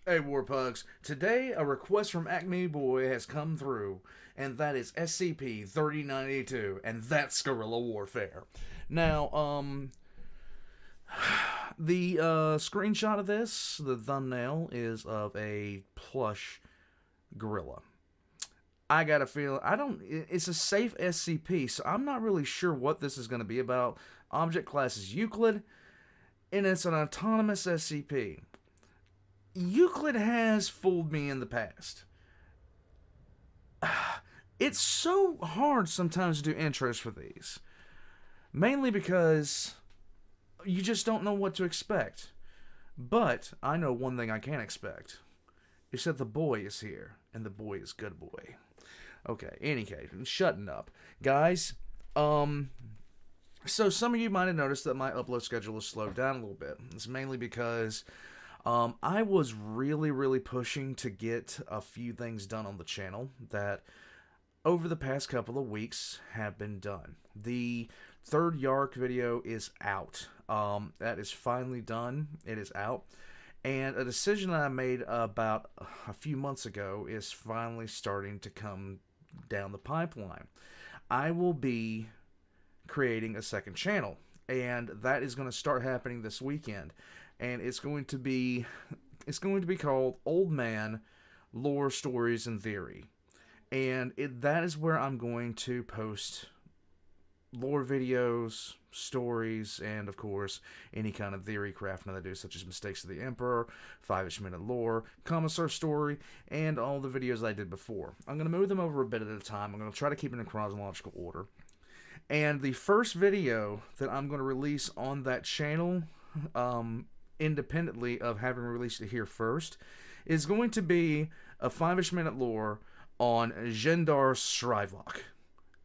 Hey, Warpugs. Today, a request from Acme Boy has come through, and that is SCP-3092, and that's guerrilla warfare. Now, the screenshot of this, the thumbnail, is of a plush gorilla. I got a feeling, it's a safe SCP, so I'm not really sure what this is going to be about. Object class is Euclid, and it's an autonomous SCP. Euclid has fooled me in the past. It's so hard sometimes to do intros for these. Mainly because you just don't know what to expect. But I know one thing I can expect. Is that the boy is here. And the boy is good boy. Okay, any case, I'm shutting up. Guys, so some of you might have noticed that my upload schedule has slowed down a little bit. It's mainly because I was really pushing to get a few things done on the channel that over the past couple of weeks have been done. The third Yark video is out. That is finally done. It is out. And a decision that I made about a few months ago is finally starting to come down the pipeline. I will be creating a second channel, and that is going to start happening this weekend. And it's going to be called Old Man Lore Stories and Theory. And that is where I'm going to post lore videos, stories, and of course any kind of theory crafting that I do, such as Mistakes of the Emperor, 5-ish Minute Lore, Commissar Story, and all the videos I did before. I'm going to move them over a bit at a time. I'm going to try to keep it in chronological order. And the first video that I'm going to release on that channel, independently of having released it here first, is going to be a 5-ish Minute Lore on Gendar Shrivok.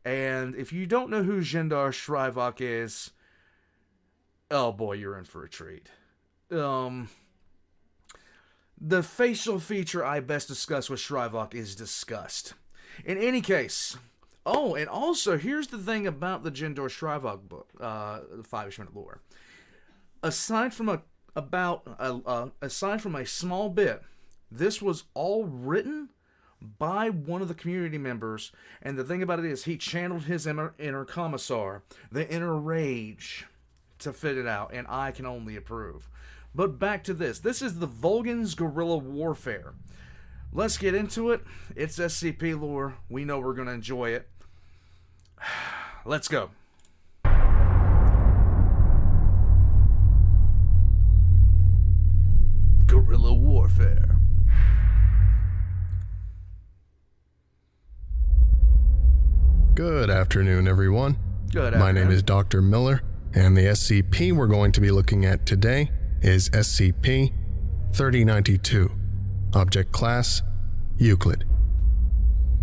And if you don't know who Gendar Shrivok is, oh boy, you're in for a treat. The facial feature I best discuss with Shrivok is disgust. In any case, oh, and also, here's the thing about the Gendar Shrivok book, the 5-ish Minute Lore. Aside from a small bit, this was all written by one of the community members, and the thing about it is he channeled his inner commissar, the inner rage, to fit it out, and I can only approve. But back to this. This is the Volgun's Guerrilla Warfare. Let's get into it. It's SCP lore. We know we're going to enjoy it. Let's go. Guerrilla Warfare. Good afternoon, everyone. Good afternoon. My name is Dr. Miller, and the SCP we're going to be looking at today is SCP-3092. Object Class: Euclid.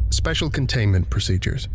Special Containment Procedures.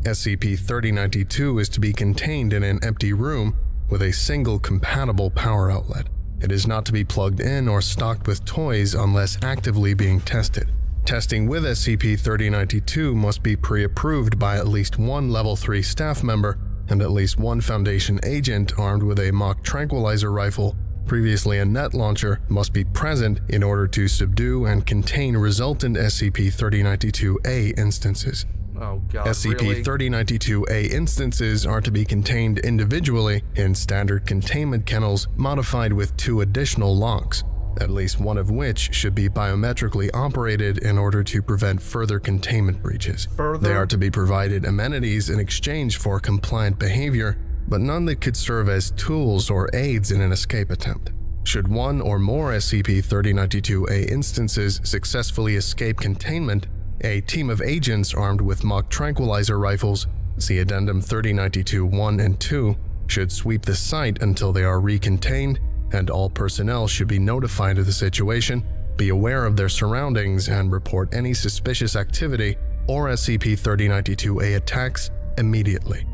SCP-3092 is to be contained in an empty room with a single compatible power outlet. It is not to be plugged in or stocked with toys unless actively being tested. Testing with SCP-3092 must be pre-approved by at least one Level 3 staff member and at least one Foundation agent armed with a mock tranquilizer rifle, previously a net launcher, must be present in order to subdue and contain resultant SCP-3092-A instances. Oh God, SCP-3092-A instances are to be contained individually in standard containment kennels modified with 2 additional locks, at least one of which should be biometrically operated in order to prevent further containment breaches. They are to be provided amenities in exchange for compliant behavior, but none that could serve as tools or aids in an escape attempt. Should one or more SCP-3092-A instances successfully escape containment, a team of agents armed with mock tranquilizer rifles, see Addendum 3092-1 and 2, should sweep the site until they are recontained, and all personnel should be notified of the situation, be aware of their surroundings, and report any suspicious activity or SCP-3092-A attacks immediately.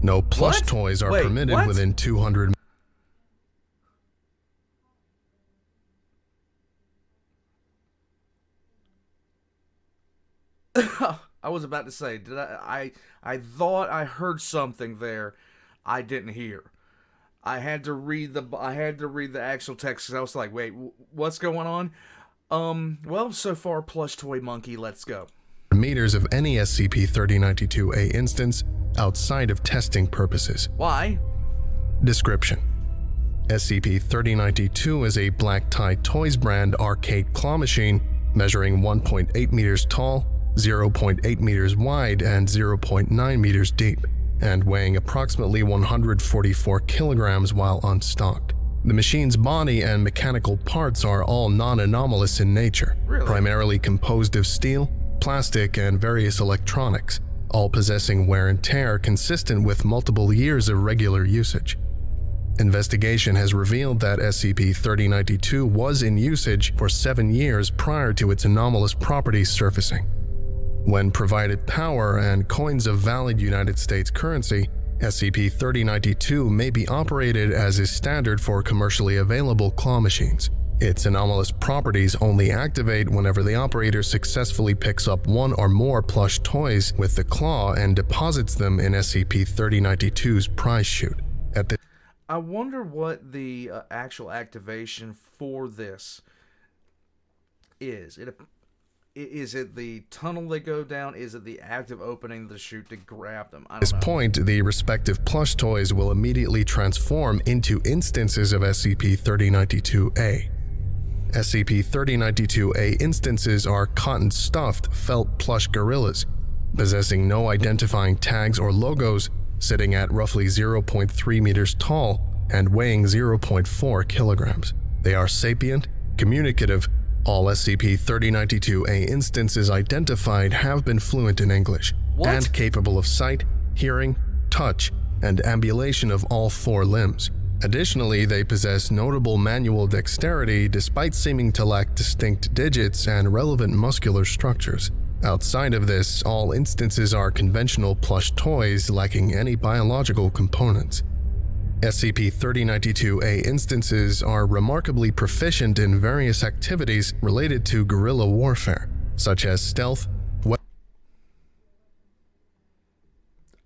No plush toys are permitted within 200 I was about to say, did I thought I heard something there I didn't hear. I had to read the actual text because I was like, wait, what's going on? Well, so far, plush toy monkey, let's go. Meters of any SCP-3092-A instance outside of testing purposes. Why? Description: SCP-3092 is a Black Tie Toys brand arcade claw machine measuring 1.8 meters tall, 0.8 meters wide, and 0.9 meters deep, and weighing approximately 144 kilograms while unstocked. The machine's body and mechanical parts are all non-anomalous in nature, Really? primarily composed of steel, plastic, and various electronics, all possessing wear and tear consistent with multiple years of regular usage. Investigation has revealed that SCP-3092 was in usage for 7 years prior to its anomalous properties surfacing. When provided power and coins of valid United States currency, SCP-3092 may be operated as is standard for commercially available claw machines. Its anomalous properties only activate whenever the operator successfully picks up one or more plush toys with the claw and deposits them in SCP-3092's prize chute. I wonder what the actual activation for this is. Is it the tunnel they go down? Is it the active opening of the chute to grab them? I don't know. At this point, the respective plush toys will immediately transform into instances of SCP-3092-A. SCP-3092-A instances are cotton-stuffed felt plush gorillas, possessing no identifying tags or logos, sitting at roughly 0.3 meters tall and weighing 0.4 kilograms. They are sapient, communicative. All SCP-3092-A instances identified have been fluent in English and capable of sight, hearing, touch, and ambulation of all 4 limbs. Additionally, they possess notable manual dexterity despite seeming to lack distinct digits and relevant muscular structures. Outside of this, all instances are conventional plush toys lacking any biological components. SCP-3092-A instances are remarkably proficient in various activities related to guerrilla warfare, such as stealth.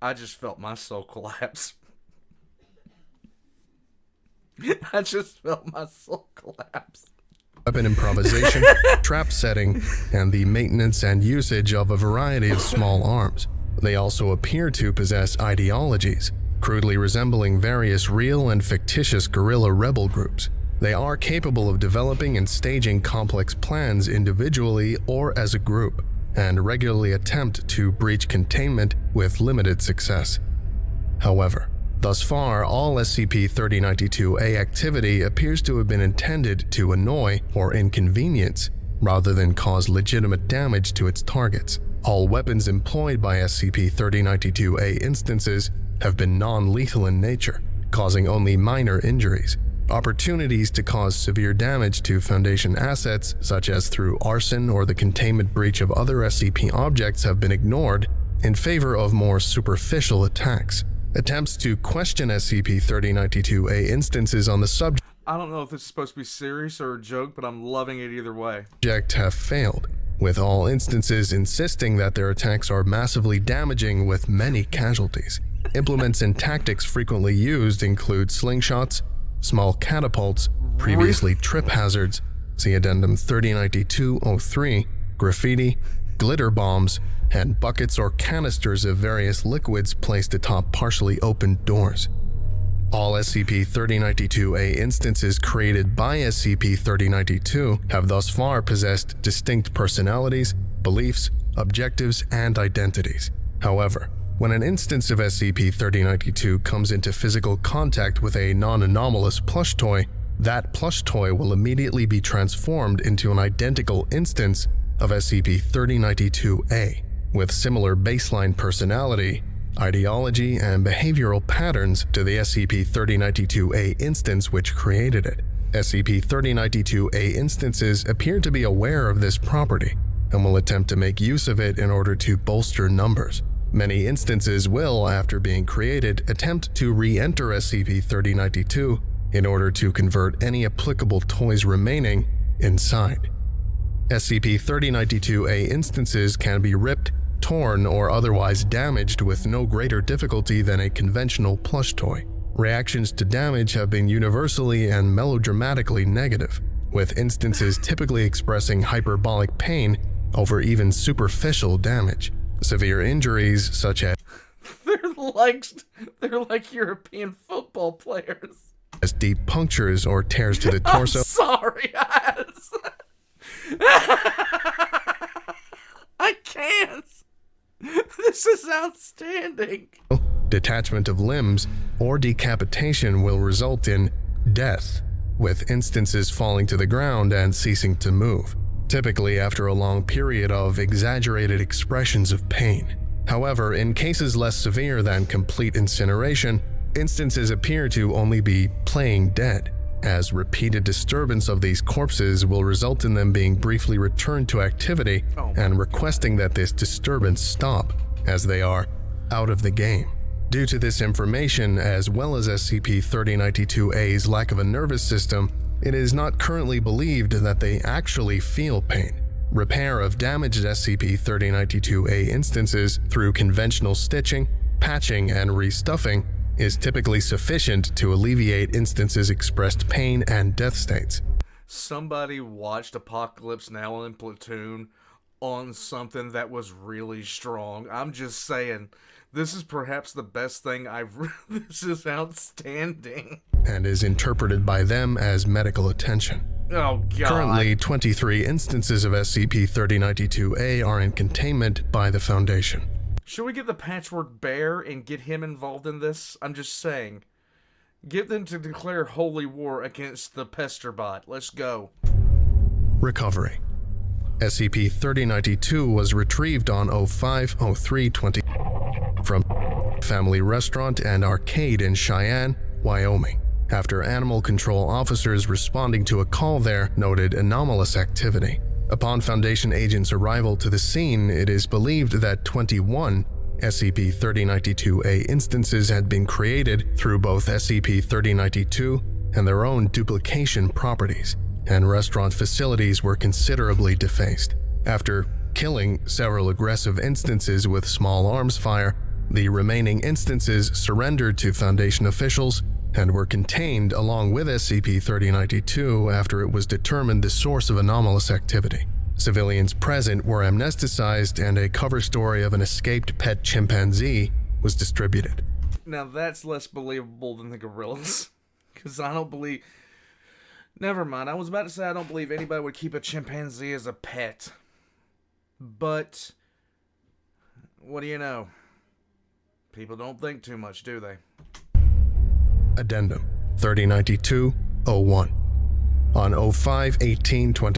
I just felt my soul collapse. I just felt my soul collapse. Weapon improvisation, trap setting, and the maintenance and usage of a variety of small arms. They also appear to possess ideologies, crudely resembling various real and fictitious guerrilla rebel groups. They are capable of developing and staging complex plans individually or as a group, and regularly attempt to breach containment with limited success. However, thus far, all SCP-3092-A activity appears to have been intended to annoy or inconvenience rather than cause legitimate damage to its targets. All weapons employed by SCP-3092-A instances have been non-lethal in nature, causing only minor injuries. Opportunities to cause severe damage to Foundation assets, such as through arson or the containment breach of other SCP objects, have been ignored in favor of more superficial attacks. Attempts to question SCP-3092-A instances on the subject I don't know if this is supposed to be serious or a joke, but I'm loving it either way. Have failed, with all instances insisting that their attacks are massively damaging with many casualties. Implements and tactics frequently used include slingshots, small catapults, previously trip hazards, see Addendum 3092-03, graffiti, glitter bombs, and buckets or canisters of various liquids placed atop partially opened doors. All SCP-3092-A instances created by SCP-3092 have thus far possessed distinct personalities, beliefs, objectives, and identities. However, when an instance of SCP-3092 comes into physical contact with a non-anomalous plush toy, that plush toy will immediately be transformed into an identical instance of SCP-3092-A, with similar baseline personality, ideology, and behavioral patterns to the SCP-3092-A instance which created it. SCP-3092-A instances appear to be aware of this property and will attempt to make use of it in order to bolster numbers. Many instances will, after being created, attempt to re-enter SCP-3092 in order to convert any applicable toys remaining inside. SCP-3092-A instances can be ripped, torn, or otherwise damaged with no greater difficulty than a conventional plush toy. Reactions to damage have been universally and melodramatically negative. with instances typically expressing hyperbolic pain over even superficial damage. Severe injuries such as they're like European football players. deep punctures or tears to the torso. I'm sorry, I can't. This is outstanding. Detachment of limbs or decapitation will result in death, with instances falling to the ground and ceasing to move, typically after a long period of exaggerated expressions of pain. However, in cases less severe than complete incineration, instances appear to only be playing dead, as repeated disturbance of these corpses will result in them being briefly returned to activity and requesting that this disturbance stop, as they are out of the game. Due to this information, as well as SCP-3092-A's lack of a nervous system, it is not currently believed that they actually feel pain. Repair of damaged SCP-3092-A instances through conventional stitching, patching, and restuffing is typically sufficient to alleviate instances expressed pain and death states. Somebody watched Apocalypse Now in Platoon on something that was really strong. I'm just saying, this is perhaps the best thing this is outstanding. And is interpreted by them as medical attention. Oh, God. Currently, 23 instances of SCP-3092-A are in containment by the Foundation. Should we get the Patchwork Bear and get him involved in this? I'm just saying. Get them to declare holy war against the Pesterbot. Let's go. Recovery. SCP-3092 was retrieved on 05/03/20 from Family Restaurant and Arcade in Cheyenne, Wyoming, after animal control officers responding to a call there noted anomalous activity. Upon Foundation agents' arrival to the scene, it is believed that 21 SCP-3092-A instances had been created through both SCP-3092 and their own duplication properties, and restaurant facilities were considerably defaced. After killing several aggressive instances with small arms fire, the remaining instances surrendered to Foundation officials and were contained along with SCP-3092 after it was determined the source of anomalous activity. Civilians present were amnesticized and a cover story of an escaped pet chimpanzee was distributed. Now that's less believable than the gorillas, because I don't believe... Never mind, I was about to say I don't believe anybody would keep a chimpanzee as a pet. But, what do you know? People don't think too much, do they? Addendum 3092-01. On 05/18/20,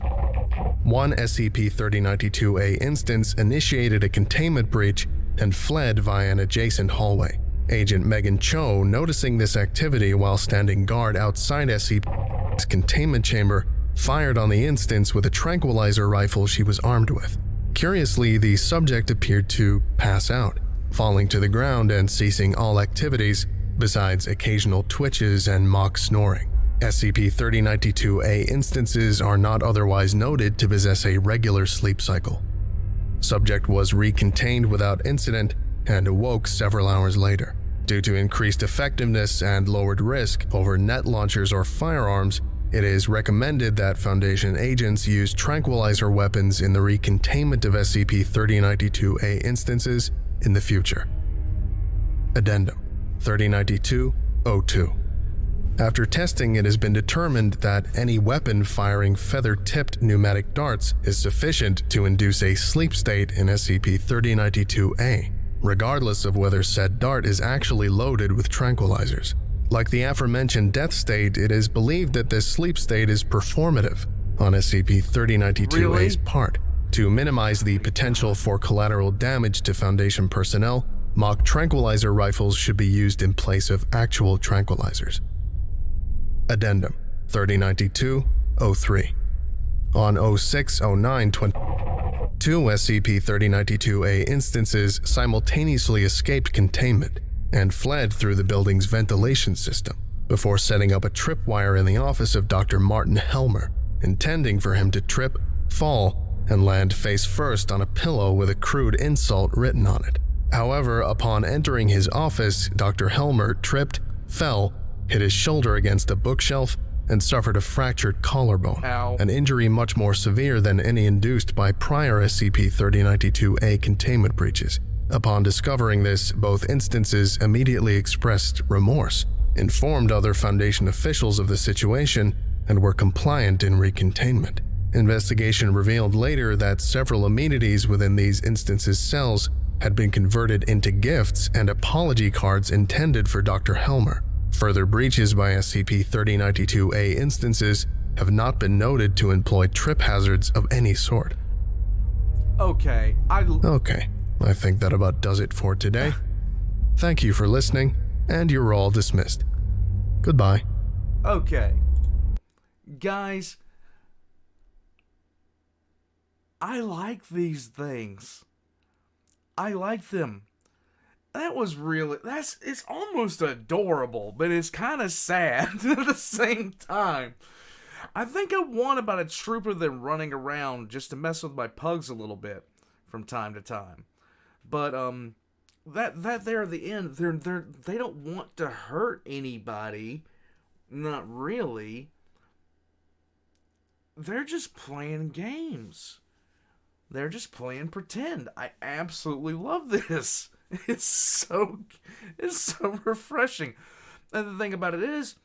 one SCP-3092-A instance initiated a containment breach and fled via an adjacent hallway. Agent Megan Cho, noticing this activity while standing guard outside SCP's containment chamber, fired on the instance with a tranquilizer rifle she was armed with. Curiously, the subject appeared to pass out, falling to the ground and ceasing all activities besides occasional twitches and mock snoring. SCP-3092-A instances are not otherwise noted to possess a regular sleep cycle. Subject was recontained without incident and awoke several hours later. Due to increased effectiveness and lowered risk over net launchers or firearms, it is recommended that Foundation agents use tranquilizer weapons in the recontainment of SCP-3092-A instances in the future. Addendum 3092-02. After testing, it has been determined that any weapon firing feather-tipped pneumatic darts is sufficient to induce a sleep state in SCP-3092-A, regardless of whether said dart is actually loaded with tranquilizers. Like the aforementioned death state, it is believed that this sleep state is performative on SCP-3092-A's part. To minimize the potential for collateral damage to Foundation personnel, mock tranquilizer rifles should be used in place of actual tranquilizers. Addendum 3092-03. On 06/09/20, two SCP-3092-A instances simultaneously escaped containment and fled through the building's ventilation system before setting up a tripwire in the office of Dr. Martin Helmer, intending for him to trip, fall, and land face first on a pillow with a crude insult written on it. However, upon entering his office, Dr. Helmer tripped, fell, hit his shoulder against a bookshelf, and suffered a fractured collarbone, Ow. an injury much more severe than any induced by prior SCP-3092-A containment breaches. Upon discovering this, both instances immediately expressed remorse, informed other Foundation officials of the situation, and were compliant in recontainment. Investigation revealed later that several amenities within these instances' cells had been converted into gifts and apology cards intended for Dr. Helmer. Further breaches by SCP-3092-A instances have not been noted to employ trip hazards of any sort. Okay, Okay, I think that about does it for today. Thank you for listening, and you're all dismissed. Goodbye. Okay. Guys, I like these things. I like them. That was really, it's almost adorable, but it's kind of sad at the same time. I think I want about a troop of them running around just to mess with my pugs a little bit from time to time. But, that there at the end, they don't want to hurt anybody. Not really. They're just playing games. They're just playing pretend. I absolutely love this. It's so refreshing. And the thing about it is,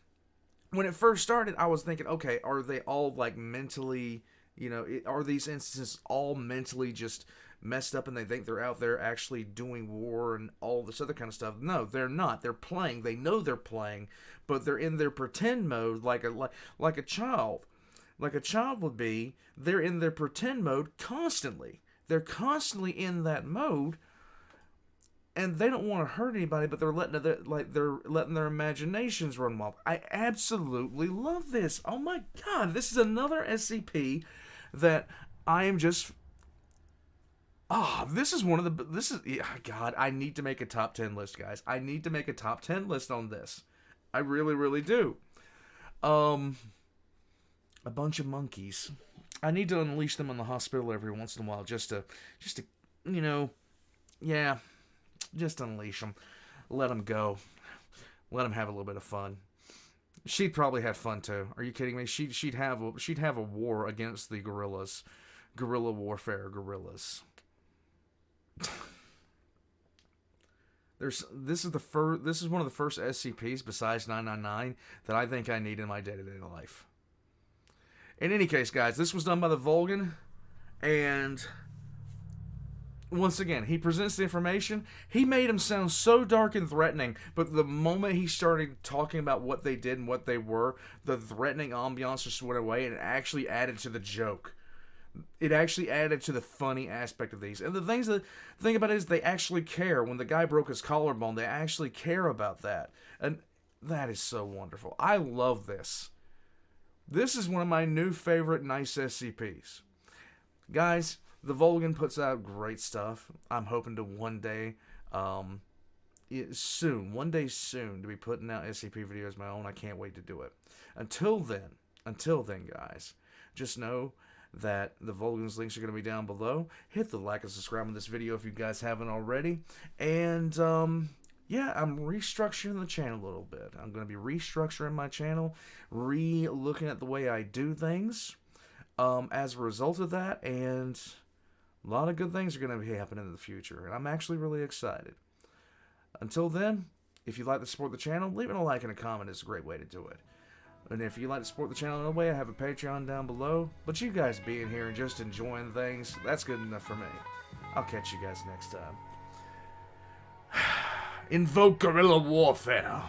when it first started, I was thinking, okay, are they all like mentally, are these instances all mentally just messed up and they think they're out there actually doing war and all this other kind of stuff? No, they're not. They're playing. They know they're playing, but they're in their pretend mode like a child. Like a child would be. They're in their pretend mode constantly. They're constantly in that mode. And they don't want to hurt anybody, but they're letting their imaginations run wild. I absolutely love this. Oh my god, this is another SCP that I am just. This is one of the. God, I need to make a top 10 list, guys. I need to make a top 10 list on this. I really, really do. A bunch of monkeys. I need to unleash them in the hospital every once in a while, just to, yeah. Just unleash them. Let them go. Let them have a little bit of fun. She'd probably have fun too. Are you kidding me? She'd have a war against the gorillas. Guerrilla warfare gorillas. This is one of the first SCPs besides 999 that I think I need in my day-to-day life. In any case, guys, this was done by TheVolgun, and once again, he presents the information. He made him sound so dark and threatening, but the moment he started talking about what they did and what they were, the threatening ambiance just went away, and it actually added to the joke. It actually added to the funny aspect of these. And the thing about it is they actually care. When the guy broke his collarbone, they actually care about that. And that is so wonderful. I love this. This is one of my new favorite nice SCPs. Guys, TheVolgun puts out great stuff. I'm hoping to one day soon to be putting out SCP videos of my own. I can't wait to do it. Until then, guys, just know that TheVolgun's links are going to be down below. Hit the like and subscribe on this video if you guys haven't already. And, yeah, I'm restructuring the channel a little bit. I'm going to be restructuring my channel, looking at the way I do things as a result of that, and a lot of good things are going to be happening in the future, and I'm actually really excited. Until then, if you'd like to support the channel, leaving a like and a comment is a great way to do it. And if you'd like to support the channel in a way, I have a Patreon down below. But you guys being here and just enjoying things, that's good enough for me. I'll catch you guys next time. Invoke guerrilla warfare.